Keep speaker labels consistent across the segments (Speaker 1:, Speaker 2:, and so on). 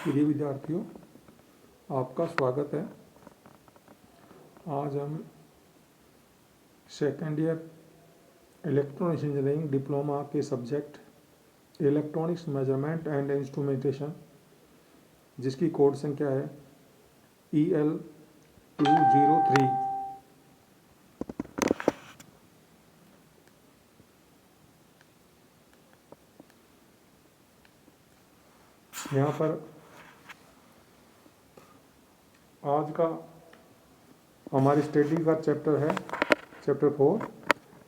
Speaker 1: प्रिय विद्यार्थियों, आपका स्वागत है। आज हम second year electronics engineering diploma के subject electronics measurement and instrumentation, जिसकी कोड संख्या है EL203, यहाँ पर आज का हमारी स्टडी का चैप्टर है chapter 4,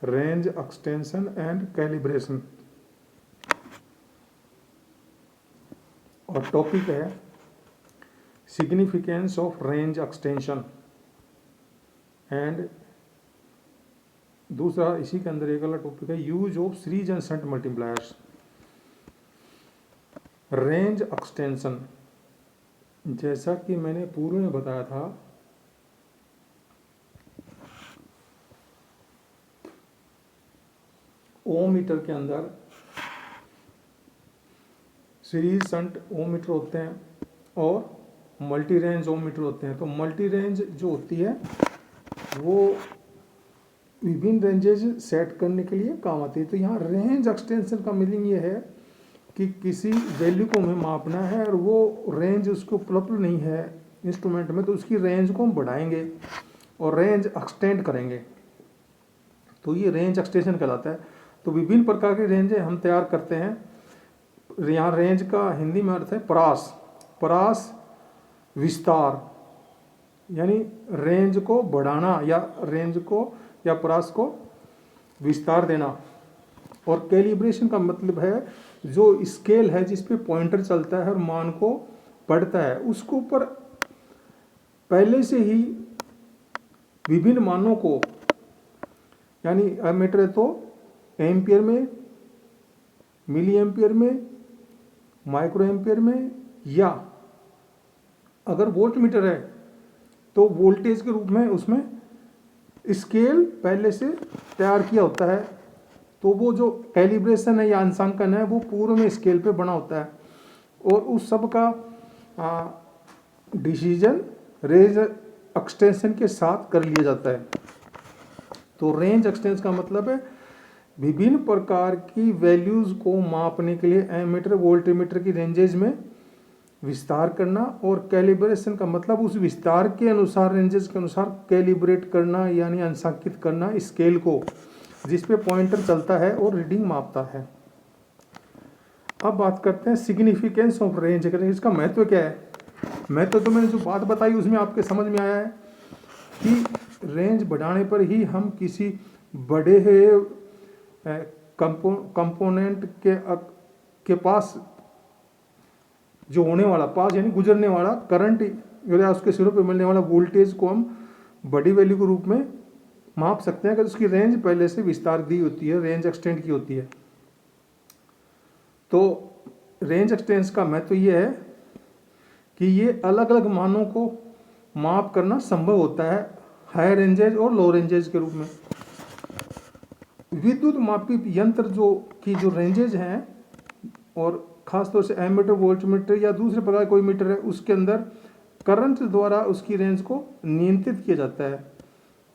Speaker 1: range extension and calibration, और टॉपिक है significance of range extension. And दूसरा इसी के अंदर एक अलग टॉपिक है use of series and shunt multipliers. Range extension, जैसा कि मैंने पूर्व में बताया था, ओम मीटर के अंदर सीरीज शंट ओम मीटर होते हैं और मल्टी रेंज ओम मीटर होते हैं। तो मल्टी रेंज जो होती है वो विभिन्न रेंजेज सेट करने के लिए काम आती है। तो यहाँ रेंज एक्सटेंशन का मीनिंग ये है कि किसी वैल्यू को हमें मापना है और वो रेंज उसको उपलब्ध नहीं है इंस्ट्रूमेंट में, तो उसकी रेंज को हम बढ़ाएंगे और रेंज एक्सटेंड करेंगे, तो ये रेंज एक्सटेंशन कहलाता है। तो विभिन्न प्रकार की रेंजें हम तैयार करते हैं। यहाँ रेंज का हिंदी में अर्थ है परास। परास विस्तार, यानी रेंज को बढ़ाना या रेंज को या परास को विस्तार देना। और कैलिब्रेशन का मतलब है जो स्केल है जिस पे पॉइंटर चलता है और मान को पढ़ता है, उसको ऊपर पहले से ही विभिन्न मानों को, यानी एमीटर है तो एम्पियर में, मिली एम्पियर में, माइक्रो एम्पियर में, या अगर वोल्ट मीटर है तो वोल्टेज के रूप में उसमें स्केल पहले से तैयार किया होता है। तो वो जो कैलिब्रेशन है या अंशांकन है वो पूर्व में स्केल पे बना होता है और उस सब का डिसीजन रेंज एक्सटेंशन के साथ कर लिया जाता है। तो रेंज एक्सटेंशन का मतलब है विभिन्न प्रकार की वैल्यूज को मापने के लिए एमीटर वोल्टमीटर की रेंजेज में विस्तार करना, और कैलिब्रेशन का मतलब उस विस्तार के अनुसार रेंजेस के अनुसार कैलिब्रेट करना, यानी अंशांकित करना स्केल को जिस पे पॉइंटर चलता है और रीडिंग मापता है। अब बात करते हैं सिग्निफिकेंस ऑफ रेंज। इसका महत्व क्या है? महत्व तो मैंने जो बात बताई उसमें आपके समझ में आया है कि रेंज बढ़ाने पर ही हम किसी बड़े कंपोनेंट के पास जो होने वाला पास यानी गुजरने वाला करंट या उसके सिरों पर मिलने वाला वोल्टेज को हम बड़ी वैल्यू के रूप में माप सकते हैं अगर उसकी रेंज पहले से विस्तार दी होती है, रेंज एक्सटेंड की होती है। तो रेंज एक्सटेंस का महत्व ये है कि ये अलग अलग मानों को माप करना संभव होता है हाई रेंजेज और लो रेंजेज के रूप में। विद्युत मापी यंत्र जो रेंजेज हैं, और खासतौर से एमीटर वोल्टमीटर या दूसरे प्रकार कोई मीटर है, उसके अंदर करंट द्वारा उसकी रेंज को नियंत्रित किया जाता है।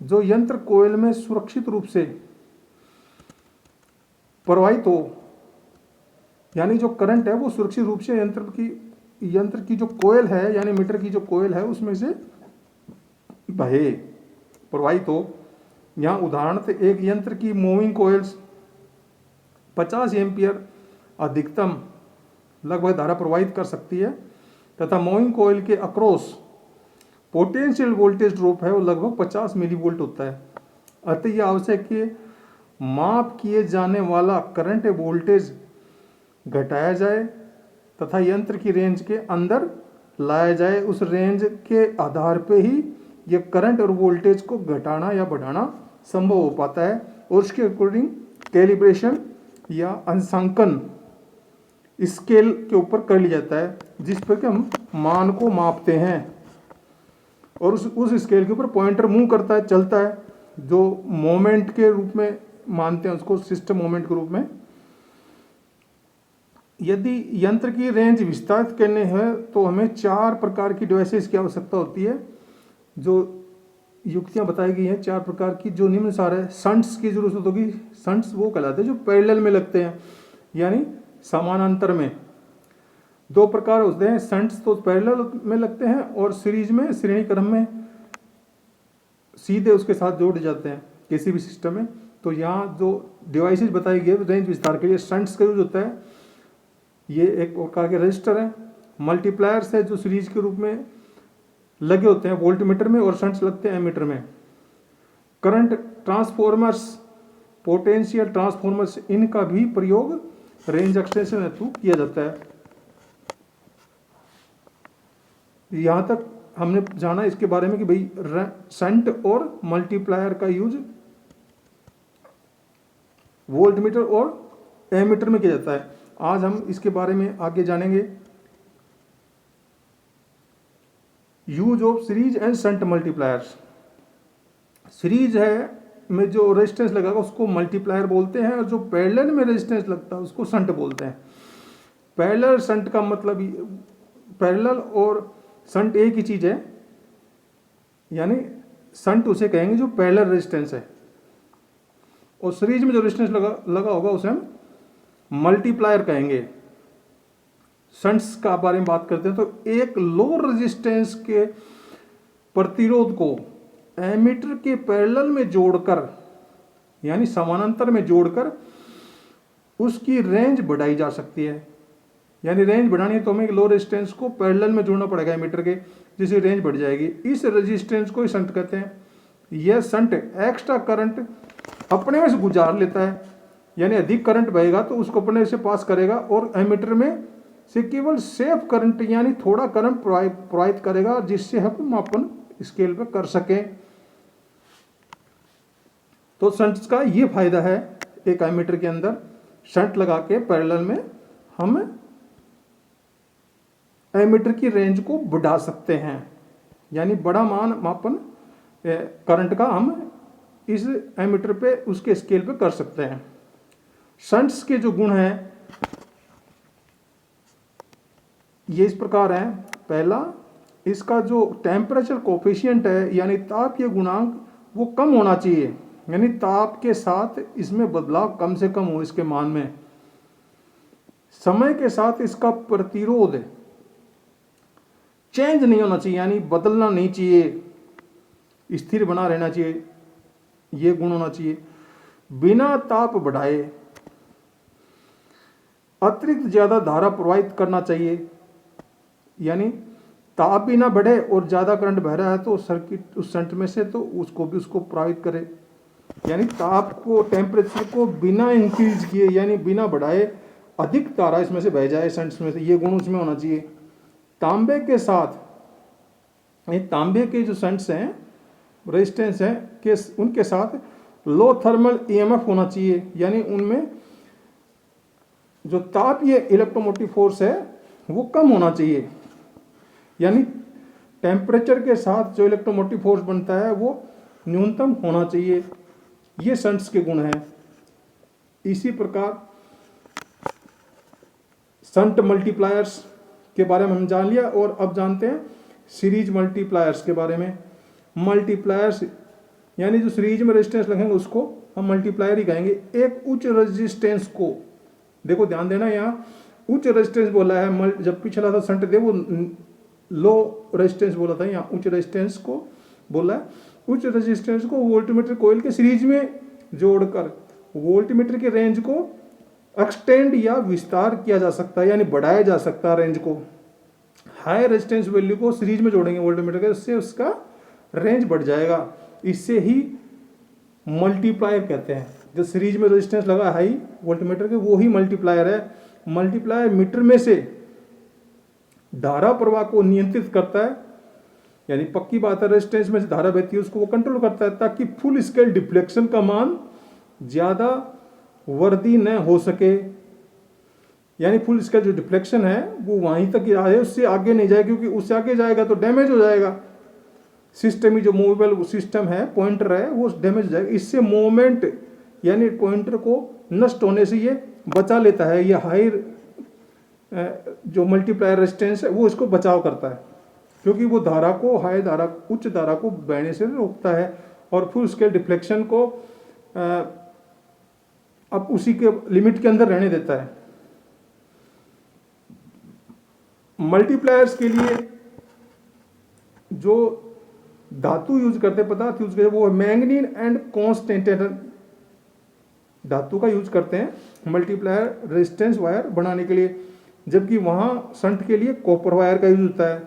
Speaker 1: जो यंत्र कोयल में सुरक्षित रूप से प्रवाहित हो, यानी जो करंट है वो सुरक्षित रूप से यंत्र की जो कोयल है यानी मीटर की जो कोयल है उसमें से बहे प्रवाहित हो। यहाँ उदाहरण से एक यंत्र की मूविंग कोयल्स 50 एम्पियर अधिकतम लगभग धारा प्रवाहित कर सकती है, तथा मूविंग कोयल के अक्रॉस पोटेंशियल वोल्टेज ड्रॉप है वो लगभग 50 मिली वोल्ट होता है। अतः यह आवश्यक है कि माप किए जाने वाला करंट वोल्टेज घटाया जाए तथा यंत्र की रेंज के अंदर लाया जाए। उस रेंज के आधार पर ही यह करंट और वोल्टेज को घटाना या बढ़ाना संभव हो पाता है, और उसके अकॉर्डिंग कैलिब्रेशन या अंशांकन स्केल के ऊपर कर लिया जाता है जिस पर कि हम मान को मापते हैं, और उस स्केल के ऊपर पॉइंटर मूव करता है, चलता है, जो मोमेंट के रूप में मानते हैं उसको, सिस्टम मोमेंट के रूप में। यदि यंत्र की रेंज विस्तारित करनी है तो हमें 4 प्रकार की डिवाइसेस की आवश्यकता होती है। जो युक्तियां बताई गई हैं 4 प्रकार की, जो निम्नानुसार है। शंट्स की जरूरत होगी। शंट्स वो कहलाते हैं जो पैरेलल में लगते हैं, यानी समानांतर में। 2 प्रकार होते हैं, शंट्स तो पैरेलल में लगते हैं और सीरीज में, श्रेणी क्रम में सीधे उसके साथ जोड़ जाते हैं किसी भी सिस्टम में। तो यहाँ जो डिवाइसेस बताई गई रेंज विस्तार के लिए शंट्स का यूज होता है। ये एक प्रकार के रजिस्टर हैं। मल्टीप्लायर्स है जो सीरीज के रूप में लगे होते हैं वोल्टमीटर में, और शंट्स लगते हैं एमीटर में। करंट ट्रांसफॉर्मर्स, पोटेंशियल ट्रांसफॉर्मर्स, इनका भी प्रयोग रेंज एक्सटेंशन हेतु किया जाता है। यहाँ तक हमने जाना इसके बारे में कि भाई शंट और मल्टीप्लायर का यूज वोल्टमीटर और एमीटर में किया जाता है। आज हम इसके बारे में आगे जानेंगे। Use of series and shunt multipliers. Series है में जो रेजिस्टेंस लगेगा उसको मल्टीप्लायर बोलते हैं, और जो पैरेलल में रेजिस्टेंस लगता है उसको शंट बोलते हैं। पैरेलल शंट का मतलब, पैरेलल और शंट एक ही चीज है, यानी शंट उसे कहेंगे जो पैरेलल रेजिस्टेंस है, और सीरीज में जो रेजिस्टेंस लगा होगा उसे हम मल्टीप्लायर कहेंगे। शंट्स का बारे में बात करते हैं तो एक लो रेजिस्टेंस के प्रतिरोध को एमीटर के पैरेलल में जोड़कर, यानी समानांतर में जोड़कर उसकी रेंज बढ़ाई जा सकती है। यानी रेंज बढ़ानी है तो हमें लो रेजिस्टेंस को पैरेलल में जोड़ना पड़ेगा एमीटर के, जिससे रेंज बढ़ जाएगी। इस रेजिस्टेंस को शंट कहते हैं। यह शंट एक्स्ट्रा करंट अपने में से गुजार लेता है, यानी अधिक करंट बहेगा तो उसको अपने से पास करेगा, और एमीटर में से केवल सेफ करंट यानी थोड़ा करंट प्रवाहित करेगा, जिससे हम मापन स्केल पे कर सकें। तो शंट्स का ये फायदा है, एक एमीटर के अंदर शंट लगा के पैरेलल में हम एमीटर की रेंज को बढ़ा सकते हैं, यानी बड़ा मान मापन करंट का हम इस एमीटर पे उसके स्केल पे कर सकते हैं। शंट्स के जो गुण हैं ये इस प्रकार है। पहला, इसका जो टेम्परेचर कोफिशिएंट है यानी तापीय गुणांक वो कम होना चाहिए, यानी ताप के साथ इसमें बदलाव कम से कम हो इसके मान में। समय के साथ इसका प्रतिरोध चेंज नहीं होना चाहिए, यानी बदलना नहीं चाहिए, स्थिर बना रहना चाहिए, ये गुण होना चाहिए। बिना ताप बढ़ाए अतिरिक्त ज्यादा धारा प्रवाहित करना चाहिए, यानी ताप भी ना बढ़े और ज्यादा करंट बह रहा है तो सर्किट उस शंट में से तो उसको प्रभावित करे, यानी ताप को, टेम्परेचर को बिना इंक्रीज किए यानी बिना बढ़ाए अधिक धारा इसमें से बह जाए शंट्स में से, ये गुण उसमें होना चाहिए। तांबे के साथ, ये तांबे के जो शंट्स हैं रेजिस्टेंस हैं के उनके साथ लो थर्मल ईएमएफ होना चाहिए, यानी उनमें जो तापीय इलेक्ट्रोमोटिव फोर्स है वो कम होना चाहिए, यानी टेम्परेचर के साथ जो इलेक्ट्रोमोटिव फोर्स बनता है वो न्यूनतम होना चाहिए। ये शंट्स के गुण हैं। इसी प्रकार शंट मल्टीप्लायर्स के बारे में हम जान लिया, और अब जानते हैं सीरीज मल्टीप्लायर्स के बारे में। मल्टीप्लायर्स यानी जो सीरीज में रेजिस्टेंस लगेंगे उसको हम मल्टीप्लायर ही कहेंगे। एक उच्च रेजिस्टेंस को, देखो ध्यान देना, यहाँ उच्च रेजिस्टेंस बोला है, जब पिछला था शंट दे वो लो रेजिस्टेंस बोला था, यहाँ उच्च रेजिस्टेंस को बोला है। उच्च रेजिस्टेंस को वोल्टमीटर कॉइल के सीरीज में जोड़कर वोल्टमीटर के रेंज को एक्सटेंड या विस्तार किया जा सकता है, यानी बढ़ाया जा सकता है रेंज को। हाई रेजिस्टेंस वैल्यू को सीरीज में जोड़ेंगे वोल्टमीटर के, उससे उसका रेंज बढ़ जाएगा। इससे ही मल्टीप्लायर कहते हैं। जो सीरीज में रेजिस्टेंस लगा हाई वोल्टमीटर के वो ही मल्टीप्लायर है। मल्टीप्लायर मीटर में से धारा प्रवाह को नियंत्रित करता है, यानी पक्की बात है रेजिस्टेंस में से धारा बहती है उसको वो कंट्रोल करता है, ताकि फुल स्केल डिफ्लेक्शन का मान ज्यादा वर्दी न हो सके, यानी फुल स्केल जो डिफ्लेक्शन है वो वहीं तक आए, उससे आगे नहीं जाए, क्योंकि उससे आगे जाएगा तो डैमेज हो जाएगा। सिस्टम ही जो मूवेबल सिस्टम है, पॉइंटर है, वो डैमेज हो जाएगा। इससे मोमेंट यानी पॉइंटर को नष्ट होने से ये बचा लेता है। ये हाई जो मल्टीप्लायर रेजिस्टेंस है वो इसको बचाव करता है, क्योंकि वो धारा को उच्च धारा को बहने से रोकता है और फुल स्केल डिफ्लेक्शन को अब उसी के लिमिट के अंदर रहने देता है। मल्टीप्लायर्स के लिए जो धातु यूज करते हैं, पदार्थ यूज करते हैं, वो मैंगनीज एंड कॉन्स्टेंटेट धातु का यूज करते हैं मल्टीप्लायर रेजिस्टेंस वायर बनाने के लिए, जबकि वहाँ शंट के लिए कॉपर वायर का यूज होता है,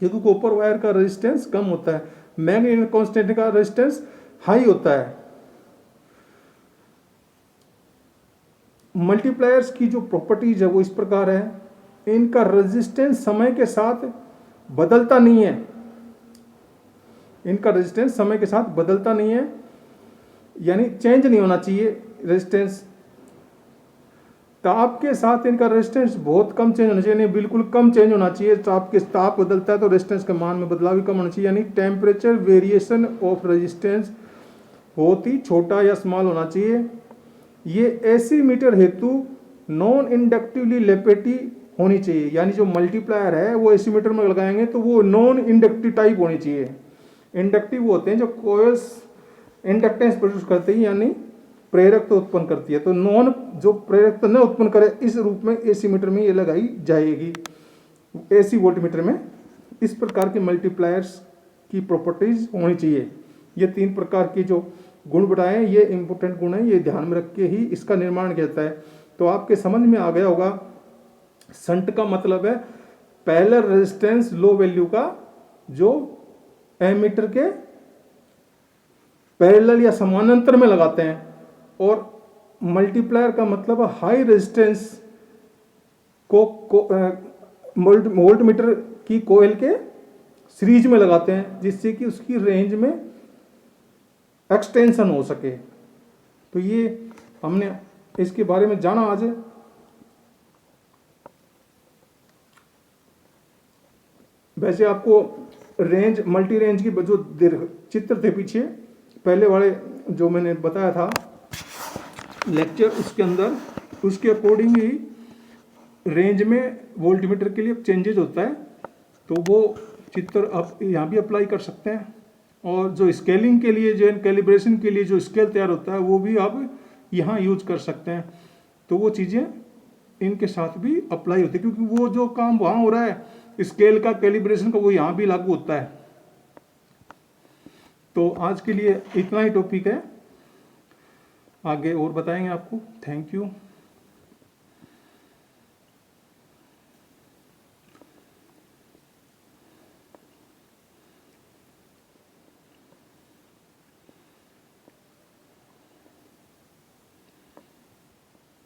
Speaker 1: क्योंकि कॉपर वायर का रेजिस्टेंस कम होता है, मैंगनीज एंड कॉन्स्टेंटेट का रेजिस्टेंस हाई होता है। मल्टीप्लायर्स की जो प्रॉपर्टीज है वो इस प्रकार है, इनका रेजिस्टेंस समय के साथ बदलता नहीं है, इनका रेजिस्टेंस समय के साथ बदलता नहीं है, यानी चेंज नहीं होना चाहिए रेजिस्टेंस। ताप के साथ इनका रेजिस्टेंस बहुत कम चेंज होना चाहिए, नहीं बिल्कुल कम चेंज होना चाहिए। ताप बदलता है तो रेजिस्टेंस के मान में बदलाव भी कम होना चाहिए, यानी टेम्परेचर वेरिएशन ऑफ रेजिस्टेंस बहुत ही छोटा या स्मॉल होना चाहिए। ये एसी मीटर हेतु नॉन इंडक्टिवली लेपेटी होनी चाहिए, यानी जो मल्टीप्लायर है वो एसी मीटर में लगाएंगे तो वो नॉन इंडक्टिव टाइप होनी चाहिए। इंडक्टिव वो होते हैं जो कोयल्स इंडक्टेंस प्रोड्यूस करते हैं, यानी प्रेरकत्व उत्पन्न करती है, तो नॉन जो प्रेरकत्व न उत्पन्न करे इस रूप में एसी मीटर में ये लगाई जाएगी, एसी वोल्टमीटर में। इस प्रकार के मल्टीप्लायर्स की प्रॉपर्टीज होनी चाहिए। ये 3 प्रकार की जो गुण बताए ये इंपॉर्टेंट गुण है, ये ध्यान में रख के ही इसका निर्माण किया जाता है। तो आपके समझ में आ गया होगा, शंट का मतलब है पैरेलल रेजिस्टेंस लो वैल्यू का जो एमीटर के पैरेलल या समानांतर में लगाते हैं, और मल्टीप्लायर का मतलब हाई रेजिस्टेंस को वोल्टमीटर की कोयल के सीरीज में लगाते हैं, जिससे कि उसकी रेंज में एक्सटेंशन हो सके। तो ये हमने इसके बारे में जाना आज। वैसे आपको रेंज मल्टी रेंज की जो चित्र थे पीछे पहले वाले जो मैंने बताया था लेक्चर, उसके अंदर उसके अकॉर्डिंग ही रेंज में वोल्टमीटर के लिए चेंजेस होता है, तो वो चित्र आप यहाँ भी अप्लाई कर सकते हैं। और जो स्केलिंग के लिए जो कैलिब्रेशन के लिए जो स्केल तैयार होता है वो भी आप यहाँ यूज कर सकते हैं। तो वो चीज़ें इनके साथ भी अप्लाई होती है, क्योंकि वो जो काम वहाँ हो रहा है स्केल का कैलिब्रेशन का वो यहाँ भी लागू होता है। तो आज के लिए इतना ही टॉपिक है, आगे और बताएंगे आपको। Thank you.